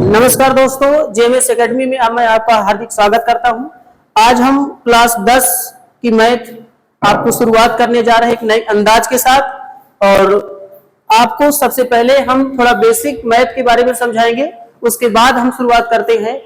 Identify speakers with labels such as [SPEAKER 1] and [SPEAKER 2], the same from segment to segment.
[SPEAKER 1] नमस्कार दोस्तों, JMS academy में मैं आपका हार्दिक स्वागत करता हूं। आज हम क्लास 10 की मैथ आपको शुरुआत करने जा रहे हैं एक नए अंदाज के साथ। और आपको सबसे पहले हम थोड़ा बेसिक मैथ के बारे में समझाएंगे, उसके बाद हम शुरुआत करते हैं।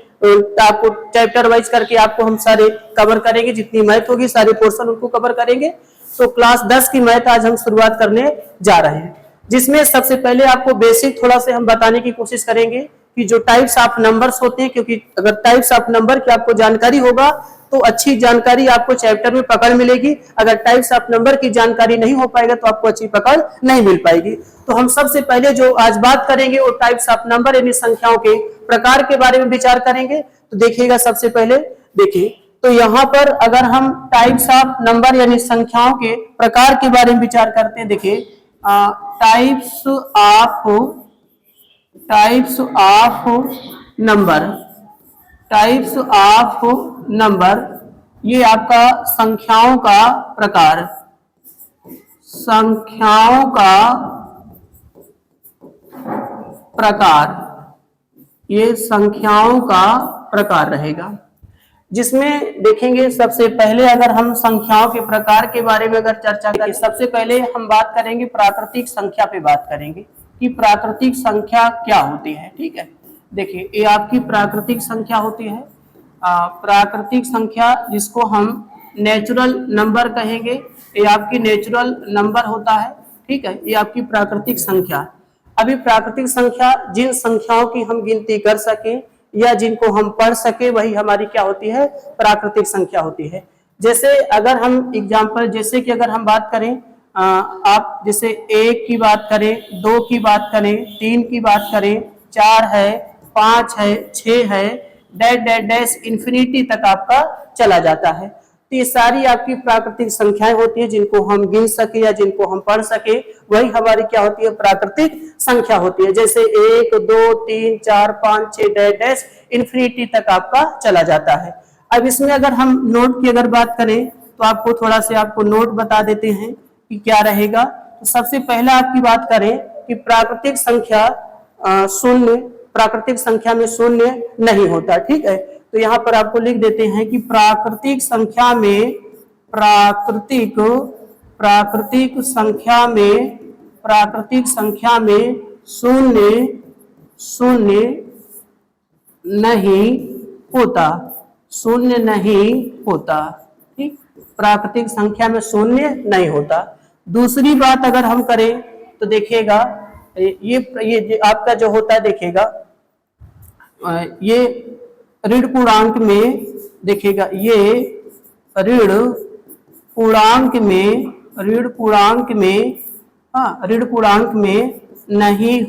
[SPEAKER 1] आपको चैप्टर वाइज करके आपको हम सारे कवर करेंगे, जितनी मैथ होगी सारे पोर्शन उनको कवर करेंगे। तो क्लास 10 की मैथ आज हम शुरुआत करने जा रहे हैं, जिसमें सबसे पहले आपको बेसिक थोड़ा से हम बताने की कोशिश करेंगे कि जो टाइप्स ऑफ नंबर्स होते हैं, क्योंकि अगर टाइप्स ऑफ नंबर की आपको जानकारी होगा तो अच्छी जानकारी आपको चैप्टर में पकड़ मिलेगी। अगर टाइप्स ऑफ नंबर की जानकारी नहीं हो पाएगा तो आपको अच्छी पकड़ नहीं मिल पाएगी। तो हम सबसे पहले जो आज बात करेंगे वो टाइप्स ऑफ नंबर यानी संख्याओं के प्रकार के बारे में विचार करेंगे। तो देखिएगा, सबसे पहले देखिए, तो यहाँ पर अगर हम टाइप्स ऑफ नंबर यानी संख्याओं के प्रकार के बारे में विचार करते हैं, देखिए टाइप्स ऑफ नंबर, ये आपका संख्याओं का प्रकार, ये संख्याओं का प्रकार रहेगा। जिसमें देखेंगे सबसे पहले अगर हम संख्याओं के प्रकार के बारे में अगर चर्चा करें, सबसे पहले हम बात करेंगे प्राकृतिक संख्या पे बात करेंगे कि प्राकृतिक संख्या क्या होती है। ठीक है, देखिए ये आपकी प्राकृतिक संख्या होती है। प्राकृतिक संख्या जिसको हम नेचुरल नंबर कहेंगे, ये आपकी नेचुरल नंबर होता है। ठीक है, ये आपकी प्राकृतिक संख्या। अभी प्राकृतिक संख्या जिन संख्याओं की हम गिनती कर सके या जिनको हम पढ़ सके वही हमारी क्या होती है, प्राकृतिक संख्या होती है। जैसे अगर हम एग्जाम्पल, जैसे कि अगर हम बात करें, आप जैसे 1 की बात करें, 2 की बात करें, 3 की बात करें, 4 है, 5 है, 6 है, डैश डैश डैश इन्फिनिटी तक आपका चला जाता है। तो ये सारी आपकी प्राकृतिक संख्याएं होती है जिनको हम गिन सके या जिनको हम पढ़ सके वही हमारी क्या होती है, प्राकृतिक संख्या होती है। जैसे 1 2 3 4 5 6 डैश डैश इन्फिनिटी तक आपका चला जाता है। अब इसमें अगर हम नोट की अगर बात करें तो आपको थोड़ा से आपको नोट बता देते हैं कि क्या रहेगा। तो सबसे पहला आपकी बात करें कि प्राकृतिक संख्या शून्य, प्राकृतिक संख्या में शून्य नहीं होता। ठीक है, तो यहाँ पर आपको लिख देते हैं कि प्राकृतिक संख्या में शून्य नहीं होता। ठीक, प्राकृतिक संख्या में शून्य नहीं होता। दूसरी बात अगर हम करें तो देखिएगा, ये आपका जो होता है, देखिएगा ये ऋण पूर्णांक में, देखिएगा ये ऋण पूर्णांक में नहीं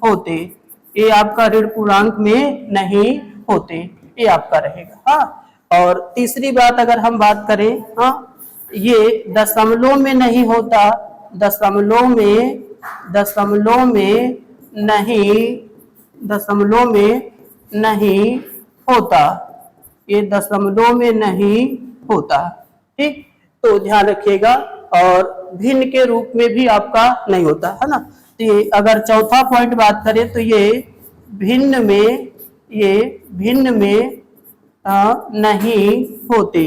[SPEAKER 1] होते, ये आपका ऋण पूर्णांक में नहीं होते, ये आपका रहेगा। हाँ, और तीसरी बात अगर हम बात करें, हाँ, ये दशमलव में नहीं होता, दशमलव में नहीं होता, ये दशमलव में नहीं होता। ठीक, तो ध्यान रखिएगा। और भिन्न के रूप में भी आपका नहीं होता है ना। तो ये अगर चौथा पॉइंट बात करें तो ये भिन्न में नहीं होते,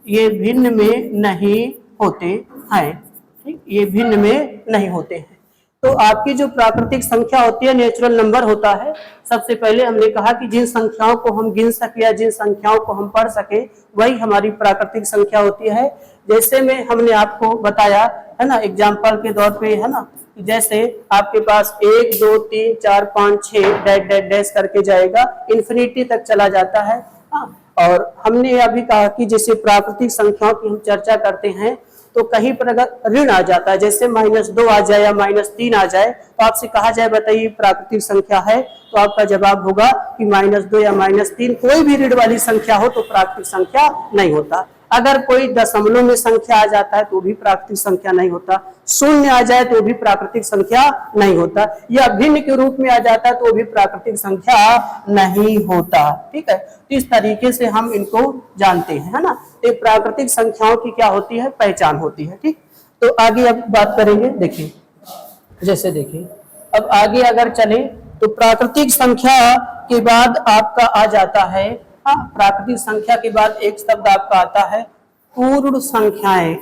[SPEAKER 1] ये भिन्न में नहीं होते हैं। ठीक, ये भिन्न में नहीं होते हैं। तो आपकी जो प्राकृतिक संख्या होती है, नेचुरल नंबर होता है। सबसे पहले हमने कहा कि जिन संख्याओं को हम गिन सके या जिन संख्याओं को हम पढ़ सके वही हमारी प्राकृतिक संख्या होती है। जैसे में हमने आपको बताया है ना, एग्जाम्पल के तौर पे, है ना, जैसे आपके पास 1 2 3 4 5 6 डैश डैश डैश करके जाएगा, इन्फिनिटी तक चला जाता है। हाँ, और हमने अभी कहा कि जैसे प्राकृतिक संख्याओं की हम चर्चा करते हैं तो कहीं पर अगर ऋण आ जाता है, जैसे -2 आ जाए या -3 आ जाए, तो आपसे कहा जाए बताइए प्राकृतिक संख्या है, तो आपका जवाब होगा कि -2 या -3 कोई भी ऋण वाली संख्या हो तो प्राकृतिक संख्या नहीं होता। अगर कोई दशमलव में संख्या आ जाता है तो भी प्राकृतिक संख्या नहीं होता, शून्य आ जाए तो भी प्राकृतिक संख्या नहीं होता, या भिन्न के रूप में आ जाता है तो भी प्राकृतिक संख्या नहीं होता। ठीक है, तो इस तरीके से हम इनको जानते हैं, है ना। तो प्राकृतिक संख्याओं की क्या होती है, पहचान होती है। ठीक, तो आगे अब बात करेंगे। देखिए, जैसे देखिए अब आगे अगर चले तो प्राकृतिक संख्या के बाद आपका आ जाता है, हाँ, प्राकृतिक संख्या के बाद एक शब्द आपका आता है पूर्ण संख्याएं।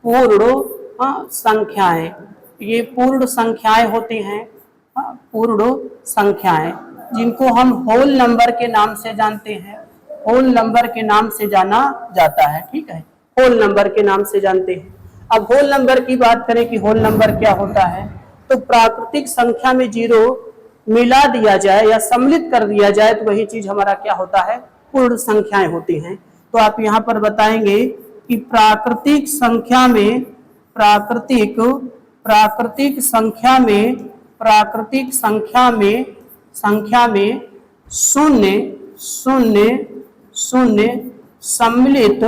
[SPEAKER 1] पूर्ण, हाँ, संख्याएं, ये पूर्ण संख्याएं होती हैं, हाँ, पूर्ण संख्याएं, जिनको हम होल नंबर के नाम से जानते हैं। होल नंबर के नाम से जाना जाता है, ठीक है, होल नंबर के नाम से जानते हैं। अब होल नंबर की बात करें कि होल नंबर क्या होता है, तो प्राकृतिक संख्या में जीरो मिला दिया जाए या सम्मिलित कर दिया जाए तो वही चीज हमारा क्या होता है, पूर्ण संख्याएं होती हैं। तो आप यहाँ पर बताएंगे कि प्राकृतिक संख्या में, प्राकृतिक प्राकृतिक संख्या में, प्राकृतिक संख्या में शून्य शून्य शून्य सम्मिलित,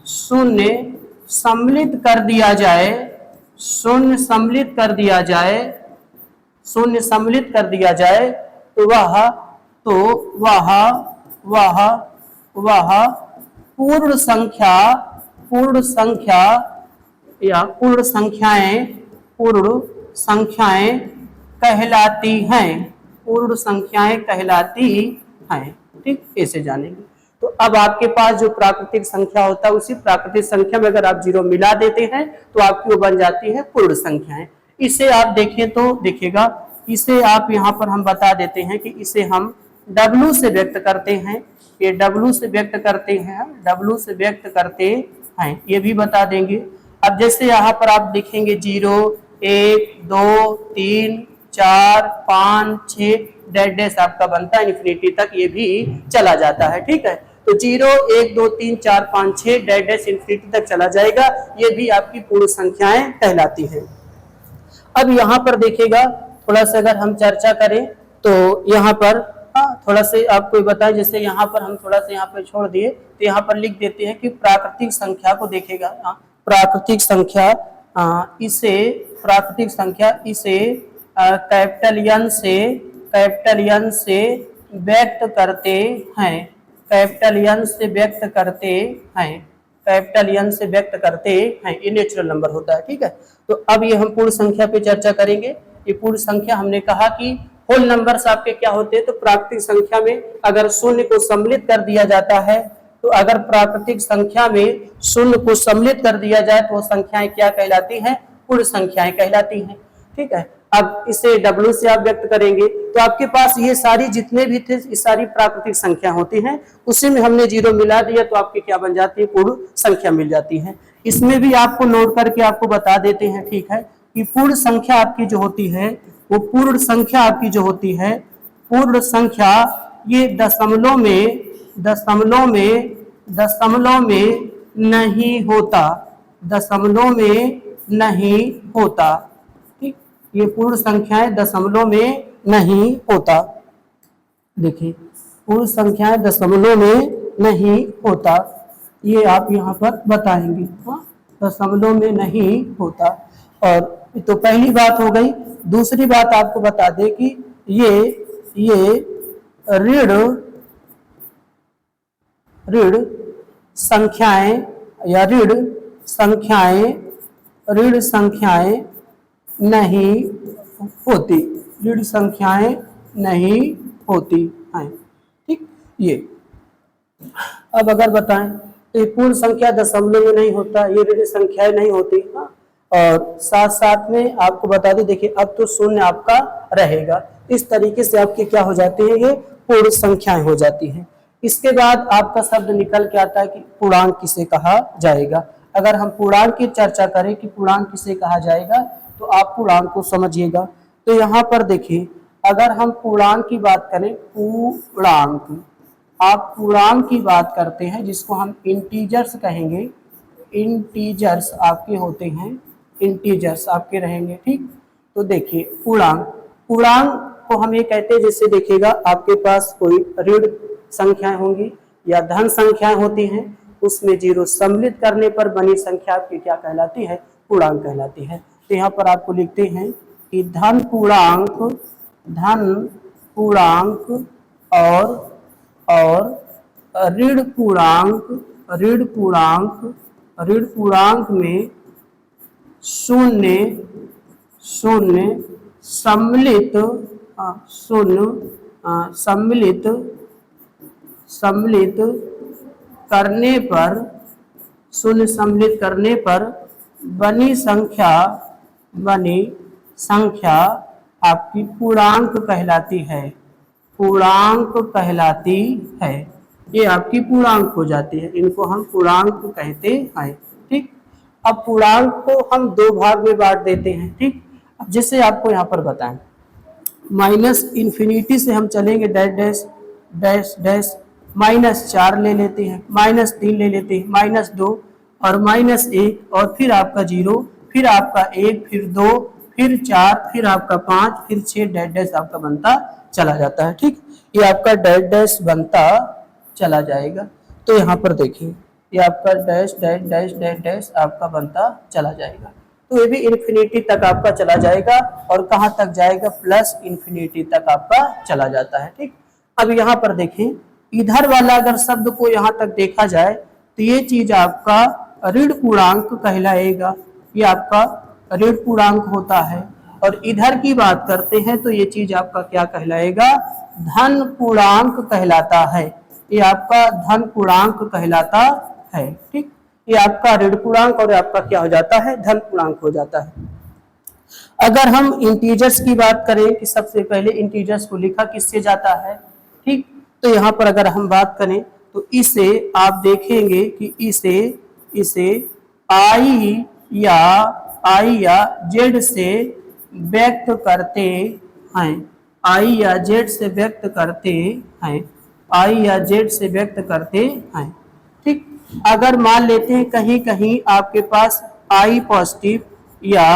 [SPEAKER 1] शून्य सम्मिलित कर दिया जाए, शून्य सम्मिलित कर दिया जाए, शून्य सम्मिलित कर दिया जाए तो वह पूर्ण संख्या, पूर्ण संख्या या पूर्ण संख्याएं, पूर्ण संख्याएं कहलाती हैं, पूर्ण संख्याएं कहलाती हैं, ठीक, ऐसे जानेंगे। तो अब आपके पास जो प्राकृतिक संख्या होता है उसी प्राकृतिक संख्या में अगर आप जीरो मिला देते हैं तो आपकी वो बन जाती है पूर्ण संख्याएं। इसे आप देखें तो देखिएगा, इसे आप यहाँ पर हम बता देते हैं कि इसे हम W से व्यक्त करते हैं, ये W से व्यक्त करते हैं, W से व्यक्त करते हैं, ये भी बता देंगे। अब जैसे यहाँ पर आप देखेंगे 0 1 2 3 4 5 6 डैश डैश आपका बनता है इन्फिनिटी तक, ये भी चला जाता है, ठीक है। तो 0 1 2 3 4 5 6 डैश डैश इन्फिनिटी तक चला जाएगा, ये भी आपकी पूर्ण संख्याएं कहलाती हैं। अब यहाँ पर देखिएगा थोड़ा सा अगर हम चर्चा करें तो यहाँ पर थोड़ा से आपको बताएं, जैसे यहाँ पर हम थोड़ा सा यहाँ पर छोड़ दिए तो यहाँ पर लिख देते हैं कि प्राकृतिक संख्या को देखेगा, प्राकृतिक संख्या, इसे प्राकृतिक संख्या इसे कैपिटल एन से व्यक्त करते हैं, कैपिटल एन से व्यक्त करते हैं, कैपिटल एन से व्यक्त करते हैं, ये नेचुरल नंबर होता है, ठीक है। तो अब ये हम पूर्ण संख्या पे चर्चा करेंगे। ये पूर्ण संख्या हमने कहा कि होल नंबर्स आपके क्या होते हैं, तो प्राकृतिक संख्या में अगर शून्य को सम्मिलित कर दिया जाता है, तो अगर प्राकृतिक संख्या में शून्य को सम्मिलित कर दिया जाए तो वो संख्याएं क्या कहलाती हैं, पूर्ण संख्याएं कहलाती हैं, ठीक है। अब इसे W से आप व्यक्त करेंगे तो आपके पास ये सारी जितने भी थे ये सारी प्राकृतिक संख्या होती हैं, उसी में हमने जीरो मिला दिया तो आपकी क्या बन जाती है, पूर्ण संख्या मिल जाती है। इसमें भी आपको नोट करके आपको बता देते हैं, ठीक है, कि पूर्ण संख्या आपकी जो होती है वो पूर्ण संख्या आपकी जो होती है, पूर्ण संख्या ये दशमलव में नहीं होता, दशमलव में नहीं होता, ठीक, ये पूर्ण संख्याएं दशमलव में नहीं होता। देखिए पूर्ण संख्याएं दशमलव में नहीं होता, ये आप यहाँ पर बताएंगे, दशमलव में नहीं होता। और तो पहली बात हो गई। दूसरी बात आपको बता दें कि ये ऋण संख्याएं या ऋण संख्याएं नहीं होती, ऋण संख्याएं नहीं होती हैं, ठीक। ये अब अगर बताएं तो ये पूर्ण संख्या दशमलव में नहीं होता, ये ऋण संख्याएं नहीं होती, और साथ साथ में आपको बता दें, देखिए अब तो शून्य आपका रहेगा, इस तरीके से आपकी क्या हो जाती है, ये पूर्ण संख्याएं हो जाती हैं। इसके बाद आपका शब्द निकल के आता है कि पूर्णांक किसे कहा जाएगा। अगर हम पूर्णांक की चर्चा करें कि पूर्णांक किसे कहा जाएगा तो आप पूर्णांक को समझिएगा। तो यहाँ पर देखिए अगर हम पूर्णांक की बात करें, पूर्णांक, आप पूर्णांक की बात करते हैं जिसको हम इंटीजर्स कहेंगे, इंटीजर्स आपके होते हैं, इंटीजर्स आपके रहेंगे, ठीक। तो देखिए पूर्णांक को हम ये कहते हैं, जैसे देखिएगा आपके पास कोई ऋण संख्याएं होंगी या धन संख्याएं होती हैं, उसमें जीरो सम्मिलित करने पर बनी संख्या आपकी क्या कहलाती है, पूर्णांक कहलाती है। तो यहाँ पर आपको लिखते हैं कि धन पूर्णांक और ऋण पूर्णांक में शून्य सम्मिलित सम्मिलित सम्मिलित करने पर शून्य सम्मिलित करने पर बनी संख्या आपकी पूर्णांक कहलाती है। पूर्णांक कहलाती है। ये आपकी पूर्णांक हो जाती है, इनको हम पूर्णांक कहते हैं। ठीक, अब पूर्णांक को हम दो भाग में बांट देते हैं। ठीक, अब जैसे आपको यहाँ पर बताएं, माइनस इन्फिनिटी से हम चलेंगे डैश डैश डैश डैश, -4 ले लेते हैं, -3 ले लेते हैं, -2 और -1 और फिर आपका 0, फिर आपका 1, फिर 2, फिर 4, फिर आपका 5, फिर 6 डैश डैश आपका बनता चला जाता है। ठीक, ये आपका डैश डैश बनता चला जाएगा। तो यहाँ पर देखिए, ये आपका dash dash dash dash dash आपका बनता चला जाएगा। तो ये भी इन्फिनिटी तक आपका चला जाएगा और कहाँ तक जाएगा, प्लस इन्फिनिटी तक आपका चला जाता है। ठीक, अब यहाँ पर देखें, इधर वाला अगर शब्द को यहाँ तक देखा जाए तो ये चीज आपका ऋण पूर्णांक कहलाएगा। ये आपका ऋण पूर्णांक होता है। और इधर की बात करते हैं तो ये चीज आपका क्या कहलाएगा, धन पूर्णांक कहलाता है। ये आपका धन पूर्णांक कहलाता है। ठीक, ये आपका ऋण पूर्णांक और आपका क्या हो जाता है, धन पूर्णांक हो जाता है। अगर हम इंटीजर्स की बात करें कि सबसे पहले इंटीजर्स को लिखा किससे जाता है। ठीक, तो यहाँ पर अगर हम बात करें तो इसे आप देखेंगे कि इसे आई या जेड से व्यक्त करते हैं। आई या जेड से व्यक्त करते हैं। आई या जेड से व्यक्त करते हैं। ठीक, अगर मान लेते हैं कहीं कहीं आपके पास आई पॉजिटिव या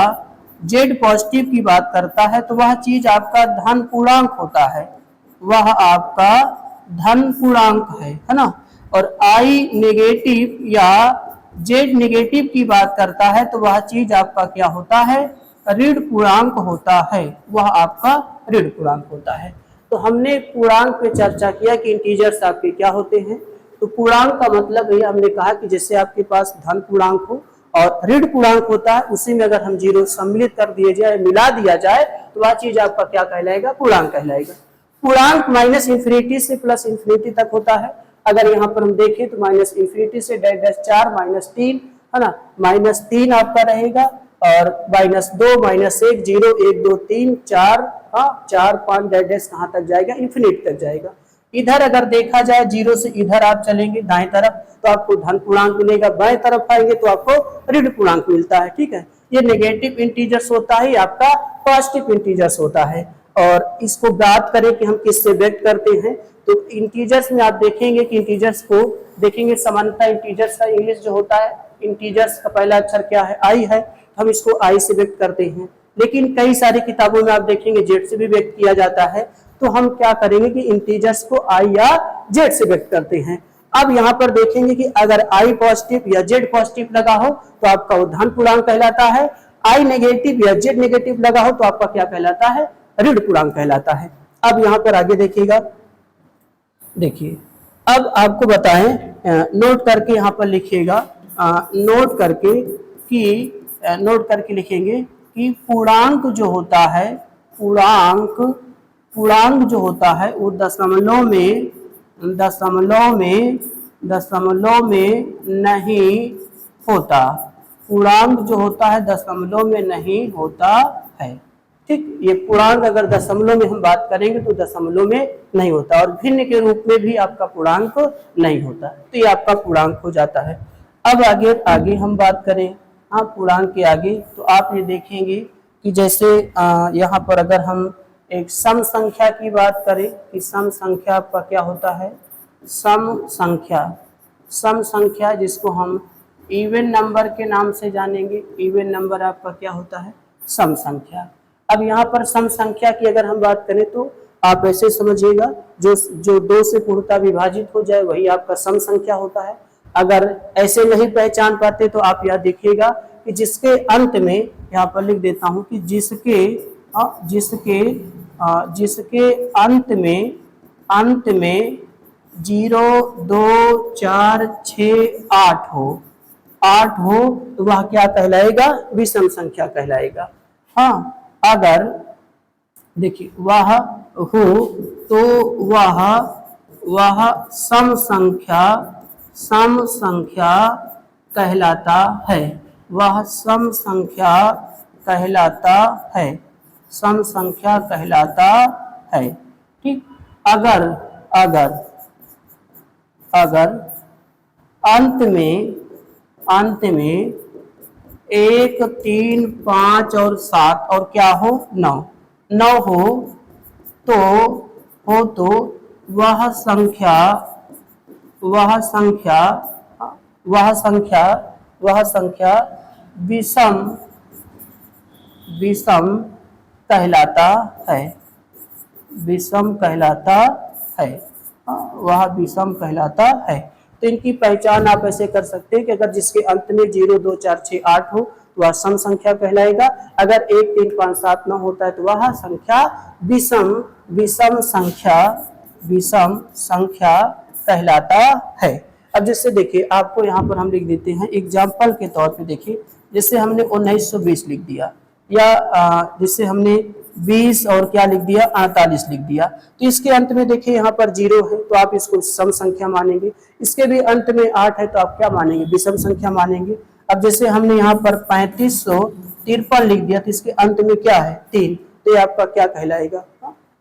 [SPEAKER 1] जेड पॉजिटिव की बात करता है तो वह चीज आपका धन पूर्णांक होता है, वह आपका धन पूर्णांक है ना। और आई नेगेटिव या जेड नेगेटिव की बात करता है तो वह चीज आपका क्या होता है, ऋण पूर्णांक होता है, वह आपका ऋण पूर्णांक होता है। तो हमने पूर्णांक पे चर्चा किया कि इंटीजर्स आपके क्या होते हैं। तो पूर्णांक का मतलब है, हमने कहा कि जैसे आपके पास धन पूर्णांक हो और ऋण पूर्णांक होता है, उसी में अगर हम 0 सम्मिलित कर दिए जाए, मिला दिया जाए तो वह चीज आपका क्या कहलाएगा, पूर्णांक कहलाएगा। पूर्णांक माइनस इन्फिनिटी से प्लस इन्फिनिटी तक होता है। अगर यहाँ पर हम देखें तो माइनस इन्फिनिटी से डैश डैश 4 -3 है ना, -3 आपका रहेगा और -2 -1 0 1 2 3 4 4 5 डैश डैश कहाँ तक जाएगा, इन्फिनिटी तक जाएगा। इधर अगर देखा जाए 0 से इधर आप चलेंगे दाएं तरफ तो आपको धन पूर्णांक मिलेगा, बाएं तरफ आएंगे तो आपको ऋण पूर्णांक मिलता है। ठीक है, ये नेगेटिव इंटीजर्स होता है, आपका पॉजिटिव इंटीजर्स होता है। और इसको बात करें कि हम किससे व्यक्त करते हैं तो इंटीजर्स में आप देखेंगे कि इंटीजर्स को देखेंगे, सामान्यतः इंटीजर्स का इंग्लिश जो होता है, इंटीजर्स का पहला अक्षर क्या है, आई है, हम इसको आई से व्यक्त करते हैं। लेकिन कई सारी किताबों में आप देखेंगे जेड से भी व्यक्त किया जाता है। तो हम क्या करेंगे कि इंटीजर्स को आई या जेड से व्यक्त करते हैं। अब यहाँ पर देखेंगे कि अगर आई पॉजिटिव या जेड पॉजिटिव लगा हो तो आपका वो धन पूर्णांक कहलाता है, आई नेगेटिव या जेड नेगेटिव लगा हो तो आपका क्या कहलाता है, ऋण पूर्णांक कहलाता है। अब यहाँ पर आगे देखिएगा, देखिए अब आपको बताएं, नोट करके यहाँ पर लिखिएगा, नोट करके लिखेंगे कि पूर्णांक जो होता है, पूर्णांक जो होता है वो दशमलव में नहीं होता। पूर्णांक जो होता है दशमलव में नहीं होता है। ठीक, ये पूर्णांक अगर दशमलव में हम बात करेंगे तो दशमलव में नहीं होता और भिन्न के रूप में भी आपका पूर्णांक नहीं होता, तो ये आपका पूर्णांक हो जाता है। अब आगे हम बात करें पूर्णांक के आगे, तो आप ये देखेंगे कि जैसे यहाँ पर अगर हम एक सम संख्या की बात करें कि सम संख्या आपका क्या होता है, सम संख्या जिसको हम इवन नंबर के नाम से जानेंगे। इवन नंबर आपका क्या होता है, सम संख्या। अब यहाँ पर सम संख्या की अगर हम बात करें तो आप ऐसे समझिएगा, जो 2 से पूर्णतः विभाजित हो जाए वही आपका सम संख्या होता है। अगर ऐसे नहीं पहचान पाते तो आप यह देखिएगा कि जिसके अंत में, यहाँ पर लिख देता हूँ कि जिसके अंत में 0 2 4 6 8 हो तो वह क्या कहलाएगा, विषम संख्या कहलाएगा। हाँ, देखिए वह हो तो वह सम संख्या कहलाता है। वह सम संख्या कहलाता है। सम संख्या कहलाता है। ठीक। अगर अगर अगर अंत में 1, 3, 5 और 7 और क्या हो 9 हो तो वह संख्या वह संख्या वह संख्या वह संख्या विषम विषम कहलाता है। विषम कहलाता है। वह विषम कहलाता है। तो इनकी पहचान आप ऐसे कर सकते हैं कि अगर जिसके अंत में 0, 2, 4, 6, 8 हो तो वह सम संख्या कहलाएगा। अगर 1, 3, 5, 7, 9 होता है तो वह संख्या विषम संख्या कहलाता है। अब जैसे देखिए आपको यहाँ पर हम लिख देते हैं एग्जाम्पल के तौर पे। देखिए जैसे हमने 1920 लिख दिया या जैसे हमने 20 और क्या लिख दिया 48 लिख दिया, तो इसके अंत में देखिए यहाँ पर 0 है तो आप इसको सम संख्या मानेंगे। इसके भी अंत में 8 है तो आप क्या मानेंगे विषम संख्या मानेंगे। अब जैसे हमने यहाँ पर 3553 लिख दिया तो इसके अंत में क्या है 3, तो ये आपका क्या कहलाएगा,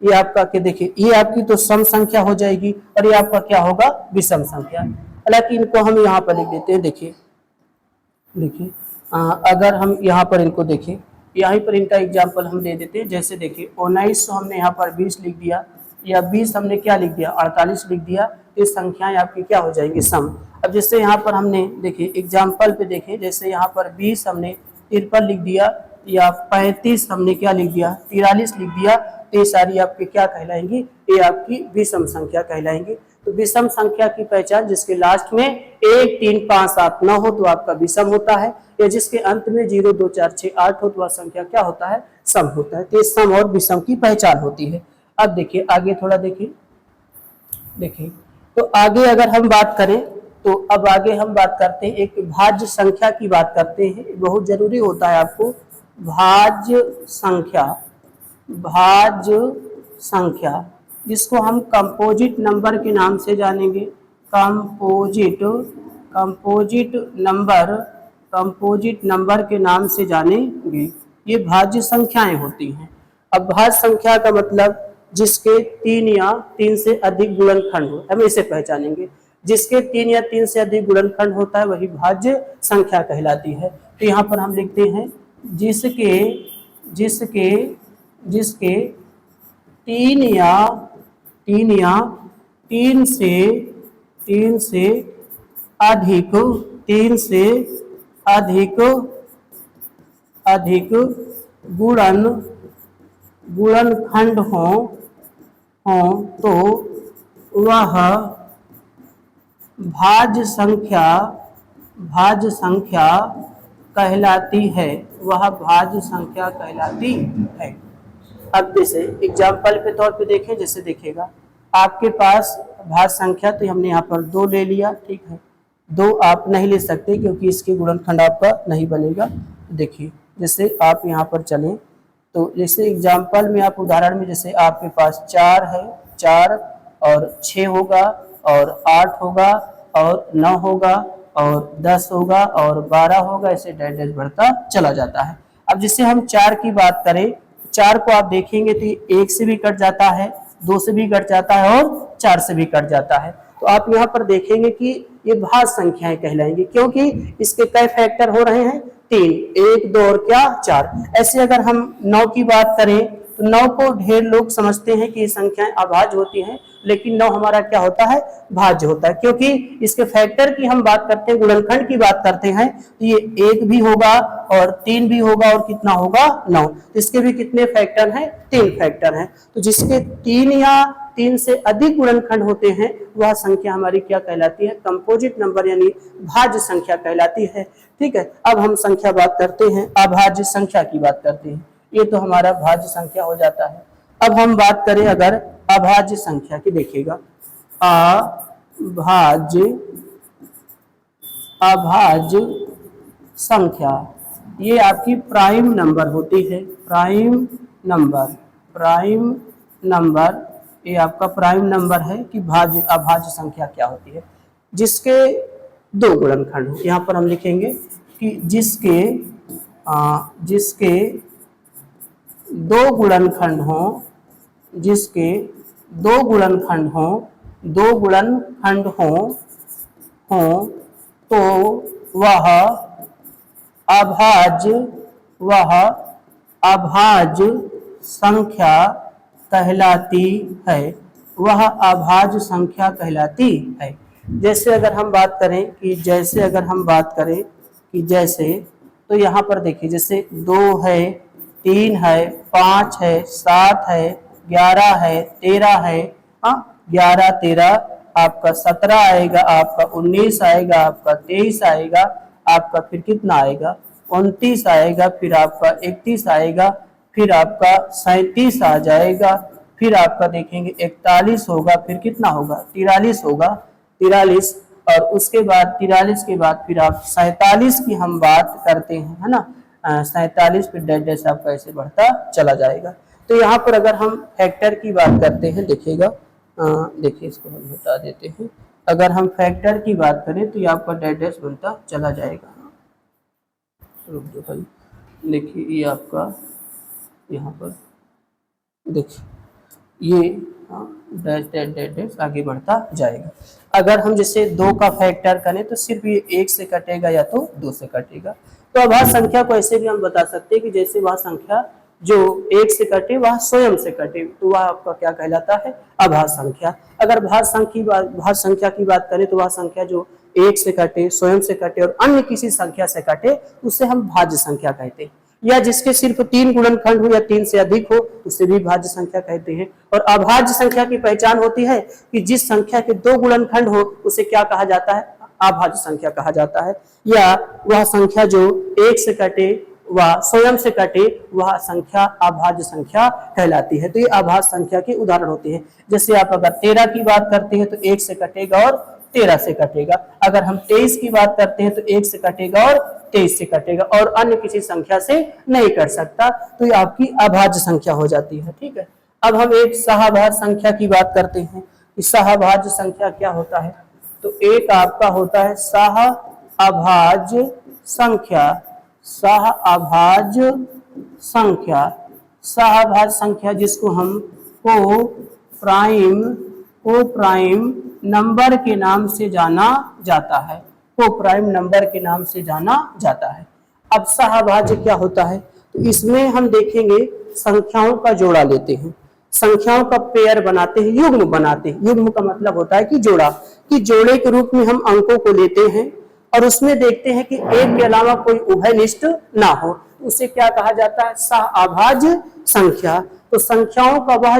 [SPEAKER 1] ये आपका क्या, देखिए ये आपकी तो सम संख्या हो जाएगी और ये आपका क्या होगा विषम संख्या। हालांकि इनको हम यहाँ पर लिख देते हैं। देखिए अगर हम यहाँ पर इनको देखें, यहीं पर इनका एग्जाम्पल हम दे देते हैं। जैसे देखिए 1900 हमने यहाँ पर 20 लिख दिया या 20 हमने क्या लिख दिया 48 लिख दिया, तो ये संख्याएं आपकी क्या हो जाएंगी सम। अब जैसे यहाँ पर हमने देखिए एग्जाम्पल पे देखें, जैसे यहाँ पर 20 हमने 53 लिख दिया या 35 हमने क्या लिख दिया 43 लिख दिया, तो ये सारी आपकी क्या कहलाएंगी, ये आपकी विषम संख्या कहलाएंगी। तो विषम संख्या की पहचान जिसके लास्ट में 1, 3, 5, 7, 9 हो तो आपका विषम होता है, या जिसके अंत में 0, 2, 4, 6, 8 हो तो वह संख्या क्या होता है सम होता है। तो सम और विषम की पहचान होती है। अब देखिए आगे थोड़ा देखिए तो आगे अगर हम बात करें तो अब आगे हम बात करते हैं एक भाज्य संख्या की बात करते हैं। बहुत जरूरी होता है आपको भाज्य संख्या जिसको हम कंपोजिट नंबर के नाम से जानेंगे। कंपोजिट नंबर के नाम से जानेंगे। ये भाज्य संख्याएं होती हैं। अब भाज्य संख्या का मतलब जिसके 3 या 3 से अधिक गुणनखंड हो, हम इसे पहचानेंगे। जिसके 3 या 3 से अधिक गुणनखंड होता है वही भाज्य संख्या कहलाती है। तो यहाँ पर हम लिखते हैं जिसके 3 या 3 से अधिक गुणनखंड हो तो वह भाज्य संख्या कहलाती है। वह भाज्य संख्या कहलाती है। अब जैसे एग्जाम्पल के तौर पे देखें, जैसे देखिएगा आपके पास भाज्य संख्या तो हमने यहाँ पर 2 ले लिया, ठीक है। 2 आप नहीं ले सकते क्योंकि इसके गुणनखंड आपका नहीं बनेगा। देखिए जैसे आप यहाँ पर चलें तो जैसे एग्जाम्पल में आप उदाहरण में जैसे आपके पास 4 है, 4 और 6 होगा और 8 होगा और 9 होगा और 10 होगा और 12 होगा, ऐसे डैश डैश बढ़ता चला जाता है। अब जैसे हम 4 की बात करें, 4 को आप देखेंगे तो 1 से भी कट जाता है, 2 से भी कट जाता है और 4 से भी कट जाता है। तो आप यहाँ पर देखेंगे कि ये भाज्य संख्याएं कहलाएंगी क्योंकि इसके कई फैक्टर हो रहे हैं 3, 1, 2 और क्या 4। ऐसे अगर हम 9 की बात करें तो 9 को ढेर लोग समझते हैं कि ये संख्याएं अभाज्य होती हैं, लेकिन 9 हमारा क्या होता है भाज्य होता है क्योंकि इसके फैक्टर की हम बात करते हैं, गुणनखंड की बात करते हैं तो ये 1 भी होगा और 3 भी होगा और कितना होगा 9। तो इसके भी कितने फैक्टर हैं 3 फैक्टर हैं। तो जिसके 3 या 3 से अधिक गुणनखंड होते हैं वह संख्या हमारी क्या कहलाती है कंपोजिट नंबर यानी भाज्य संख्या कहलाती है। ठीक है। अब हम संख्या बात करते हैं, अभाज्य संख्या की बात करते हैं। ये तो हमारा भाज्य संख्या हो जाता है। अब हम बात करें अगर अभाज्य संख्या की, देखिएगा अभाज्य संख्या ये आपकी प्राइम नंबर होती है। प्राइम नंबर प्राइम नंबर, ये आपका प्राइम नंबर है कि भाज्य अभाज्य संख्या क्या होती है, जिसके दो गुणनखंड हो। यहाँ पर हम लिखेंगे कि जिसके दो गुणनखंड हो, जिसके दो गुणनखंड हो, दो गुणनखंड हो तो वह अभाज्य संख्या कहलाती है, वह अभाज्य संख्या कहलाती है। जैसे अगर हम बात करें कि जैसे तो यहाँ पर देखिए, जैसे 2 है, 3 है, 5 है, 7 है, 11 है, 13 है, 11 13 आपका 17 आएगा, आपका 19 आएगा, आपका 23 आएगा, आपका फिर कितना आएगा 29 आएगा, फिर आपका 31 आएगा, फिर आपका 37 आ जाएगा, फिर आपका देखेंगे 41 होगा, फिर कितना होगा 43 होगा, 43, और उसके बाद 43 के बाद फिर आप 47 की हम बात करते हैं, है ना, 47 फिर डैश आपका ऐसे बढ़ता चला जाएगा। तो यहाँ पर अगर हम फैक्टर की बात करते हैं, देखिएगा, देखिए इसको हम हटा देते हैं, अगर हम फैक्टर की बात करें तो ये आपका डैश बनता चला जाएगा। रुक जाओ भाई, देखिए ये आपका यहाँ पर देखिए ये डैश डैश डैश डैश आगे बढ़ता जाएगा। अगर हम जैसे 2 का फैक्टर करें तो सिर्फ ये 1 से कटेगा या तो 2 से कटेगा। तो अभाज्य संख्या को ऐसे भी हम बता सकते हैं कि जैसे वह संख्या जो 1 से कटे वह स्वयं से कटे, तो वह आपका क्या कहलाता है, अभाज्य संख्या। अगर भाज्य संख्या की बात करें तो वह संख्या जो 1 से कटे, स्वयं से कटे और अन्य किसी संख्या से कटे, उसे हम भाज्य संख्या कहते हैं। या जिसके सिर्फ 3 गुणनखंड हो या 3 से अधिक हो, उसे भी भाज्य संख्या कहते हैं। और अभाज्य संख्या की पहचान होती है कि जिस संख्या के 2 गुणनखंड हो उसे क्या कहा जाता है, अभाज्य संख्या कहा जाता है। या वह संख्या जो 1 से कटे वह स्वयं से कटे, वह संख्या अभाज्य संख्या कहलाती है। तो ये अभाज्य संख्या के उदाहरण होते हैं। जैसे आप अगर 13 की बात करते हैं तो 1 से कटेगा और 13 से कटेगा। अगर हम 23 की बात करते हैं तो 1 से कटेगा और 23 से कटेगा, और अन्य किसी संख्या से नहीं कर सकता, तो ये आपकी अभाज्य संख्या हो जाती है। ठीक है, अब हम एक सहअभाज्य संख्या की बात करते हैं कि सहअभाज्य संख्या क्या होता है। तो एक आपका होता है सहअभाज्य संख्या, सहअभाज्य संख्या जिसको हम को प्राइम नंबर के नाम से जाना जाता है, को प्राइम नंबर के नाम से जाना जाता है। अब सहअभाज्य क्या होता है, तो इसमें हम देखेंगे संख्याओं का जोड़ा लेते हैं, संख्याओं का पेयर बनाते हैं, युग्म बनाते हैं। युग्म का मतलब होता है कि जोड़ा, कि जोड़े के रूप में हम अंकों को लेते हैं और उसमें देखते हैं कि एक के अलावा कोई उभयनिष्ठ ना हो, उसे क्या कहा जाता है, सहअभाज्य संख्या। तो संख्याओं का वह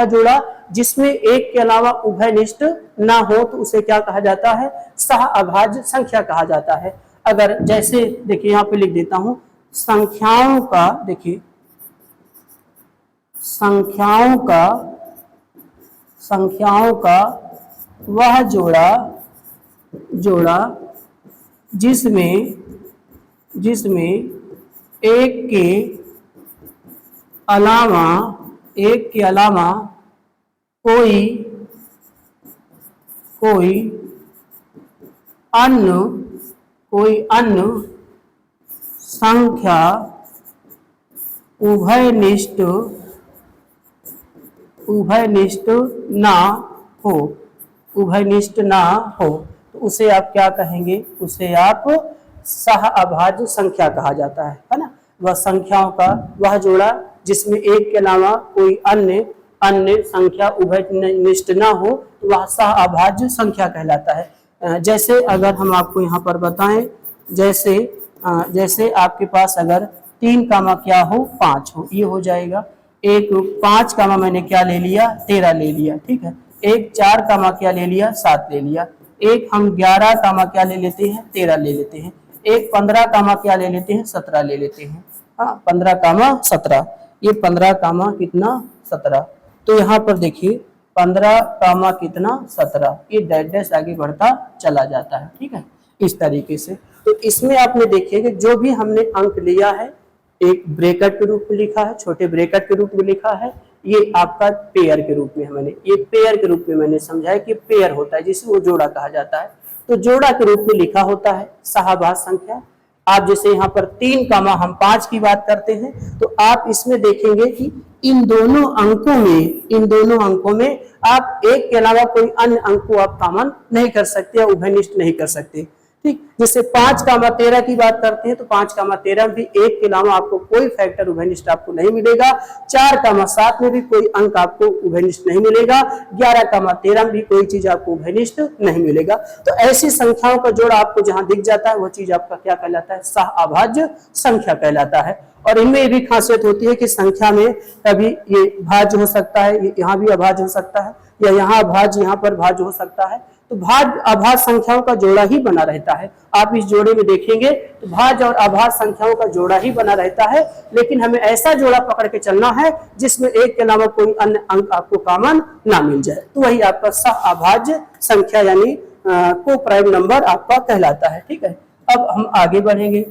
[SPEAKER 1] जोड़ा जिसमें एक के अलावा उभयनिष्ठ ना हो, तो उसे क्या कहा जाता है, सहअभाज्य संख्या कहा जाता है। अगर जैसे देखिए यहाँ पे लिख देता हूं, संख्याओं का, देखिए संख्याओं का वह जोड़ा जिसमें एक के अलावा कोई अन्य संख्या उभयनिष्ठ ना हो, तो उसे आप क्या कहेंगे, उसे आप सहअभाज्य संख्या कहा जाता है ना। वह संख्याओं का वह जोड़ा जिसमें एक के अलावा कोई अन्य संख्या उभयनिष्ठ ना हो, तो वह सहअभाज्य संख्या कहलाता है। जैसे अगर हम आपको यहाँ पर बताएं, जैसे आपके पास अगर 3 कामा क्या हो 5 हो, ये हो जाएगा। एक 5 कामा मैंने क्या ले लिया, 13 ले लिया, ठीक है। एक 4 कामा क्या ले लिया, 7 ले लिया। एक हम 11 कामा क्या ले लेते हैं, 13 ले लेते हैं। एक 15 कामा क्या ले लेते हैं, 17 ले लेते हैं। हाँ, 15 कामा 17, ये 15 कामा कितना 17। तो यहाँ पर देखिए 15 कामा कितना 17, ये डैश आगे बढ़ता चला जाता है। ठीक है, इस तरीके से। तो इसमें आपने देखिए कि जो भी हमने अंक लिया है एक ब्रैकेट के रूप में लिखा है, छोटे ब्रैकेट के रूप में लिखा है, ये आपका पेयर के रूप में है। मैंने ये पेयर के रूप में मैंने समझाया कि पेयर होता है जिसे वो जोड़ा कहा जाता है। तो जोड़ा के रूप में लिखा होता है शाहबाज संख्या। आप जैसे यहाँ पर 3 कामा हम 5 की बात करते हैं, तो आप इसमें देखेंगे कि इन दोनों अंकों में आप एक के अलावा कोई अन्य अंक को आप कॉमन नहीं कर सकते या उभयनिष्ठ नहीं कर सकते। ठीक, जैसे 5 कामा 13 की बात करते हैं तो 5 कामा 13 भी एक के अलावा आपको कोई फैक्टर उभयनिष्ठ आपको नहीं मिलेगा। 4 कामा 7 में भी कोई अंक आपको उभयनिष्ठ नहीं मिलेगा। 11 कामा 13 में भी कोई चीज आपको उभयनिष्ठ नहीं मिलेगा। तो ऐसी संख्याओं का जोड़ा आपको जहां दिख जाता है वो चीज आपका क्या कहलाता है? सहअभाज्य संख्या कहलाता है। और इनमें भी खासियत होती है कि संख्या में कभी ये भाज्य हो सकता है, ये यहाँ भी अभाज्य हो सकता है, या यहाँ अभाज्य यहाँ पर भाज्य हो सकता है। तो भाज्य अभाज्य संख्याओं का जोड़ा ही बना रहता है। आप इस जोड़े में देखेंगे तो भाज्य और अभाज्य संख्याओं का जोड़ा ही बना रहता है, लेकिन हमें ऐसा जोड़ा पकड़ के चलना है जिसमें एक के अलावा कोई अन्य अंक आपको कॉमन ना मिल जाए। तो वही आपका सहअभाज्य संख्या यानी को प्राइम नंबर आपका कहलाता है। ठीक है, अब हम आगे बढ़ेंगे।